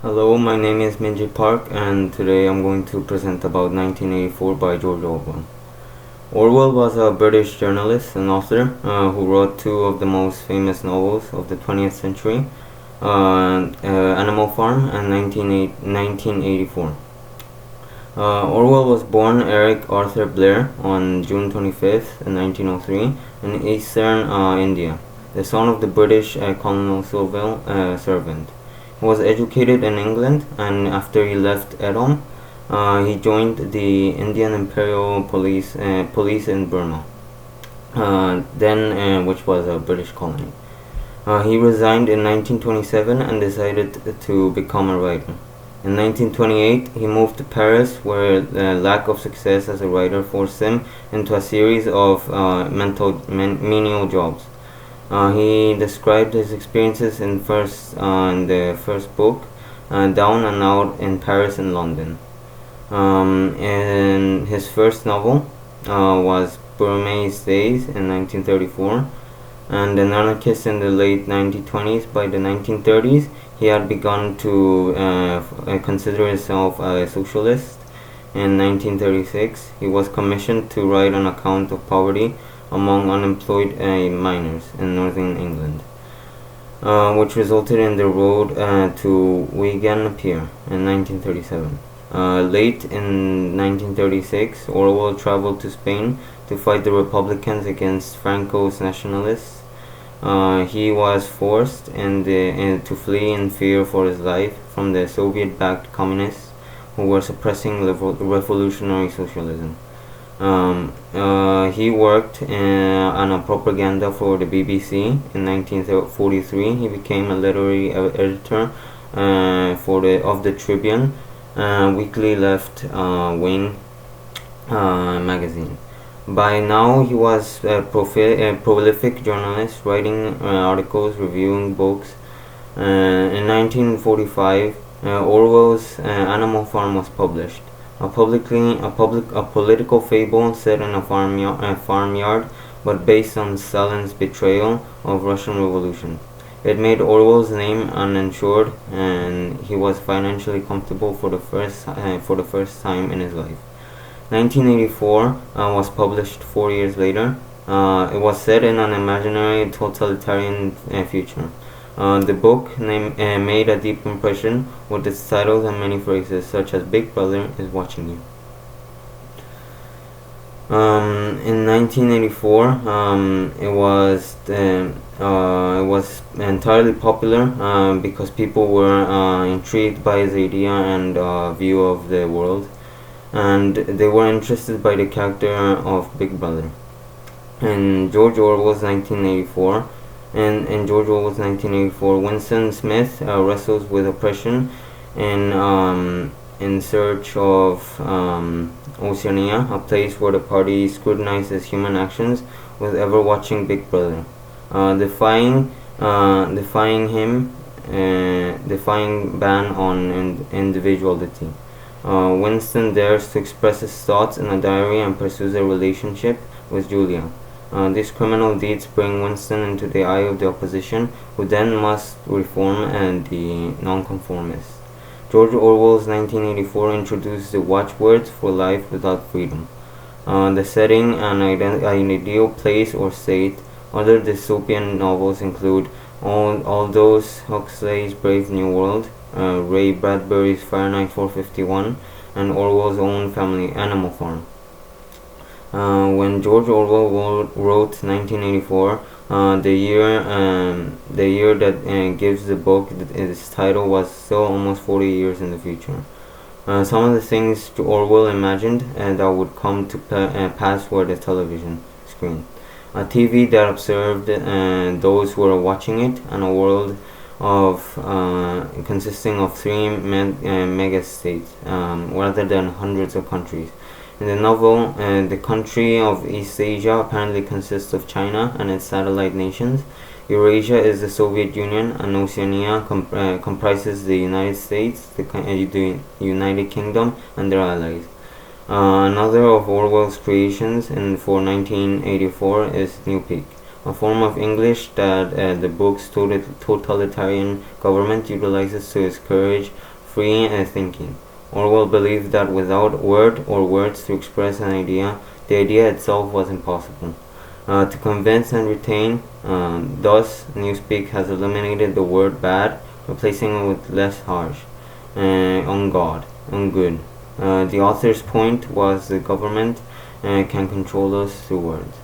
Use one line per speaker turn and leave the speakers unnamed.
Hello, my name is Minjae and today I'm going to present about 1984 by George Orwell. Orwell was a British journalist and author who wrote two of the most famous novels of the 20th century, Animal Farm and 1984. Orwell was born Eric Arthur Blair on June 25th, 1903, in eastern India, the son of the British colonial servant. He was educated in England, and after he left Edom, he joined the Indian Imperial Police in Burma, which was a British colony. He resigned in 1927 and decided to become a writer. In 1928, he moved to Paris, where the lack of success as a writer forced him into a series of menial jobs. He described his experiences in the first book, Down and Out in Paris and London. And his first novel was Burmese Days in 1934, and an anarchist in the late 1920s. By the 1930s, he had begun to consider himself a socialist. In 1936, he was commissioned to write an account of poverty among unemployed miners in northern England, which resulted in the road to Wigan Pier in 1937. Late in 1936, Orwell traveled to Spain to fight the Republicans against Franco's nationalists. He was forced to flee in fear for his life from the Soviet-backed communists who were suppressing revolutionary socialism. He worked on a propaganda for the BBC. In 1943, he became a literary editor of the Tribune, weekly left-wing magazine. By now, he was a prolific journalist, writing articles, reviewing books. In 1945, Orwell's Animal Farm was published, a political fable set in a farmyard, but based on Stalin's betrayal of Russian Revolution. It made Orwell's name uninsured, and he was financially comfortable for the first time in his life. 1984 was published 4 years later. It was set in an imaginary totalitarian future. The book made a deep impression with its titles and many phrases such as "Big Brother is watching you." In 1984, it was entirely popular because people were intrigued by his idea and view of the world, and they were interested by the character of Big Brother. In George Orwell's 1984, Winston Smith wrestles with oppression in search of Oceania, a place where the party scrutinizes human actions with ever-watching Big Brother, defying ban on individuality. Winston dares to express his thoughts in a diary and pursues a relationship with Julia. These criminal deeds bring Winston into the eye of the opposition, who then must reform the nonconformists. George Orwell's 1984 introduced the watchwords for life without freedom. The setting, an ideal place or state. Other dystopian novels include Aldous Huxley's Brave New World, Ray Bradbury's Fahrenheit 451, and Orwell's own family Animal Farm. When George Orwell wrote 1984, the year that gives the book its title, was still almost 40 years in the future. Some of the things Orwell imagined that would come to pass were the television screen, a TV that observed those who were watching it, and a world consisting of three mega states rather than hundreds of countries. In the novel, the country of East Asia apparently consists of China and its satellite nations. Eurasia is the Soviet Union, and Oceania comprises the United States, the United Kingdom, and their allies. Another of Orwell's creations for 1984 is New Peak, a form of English that the book's totalitarian government utilizes to discourage free thinking. Orwell believed that without word or words to express an idea, the idea itself was impossible. To convince and retain, thus, Newspeak has eliminated the word bad, replacing it with less harsh, on God, on good. The author's point was the government can control us through words.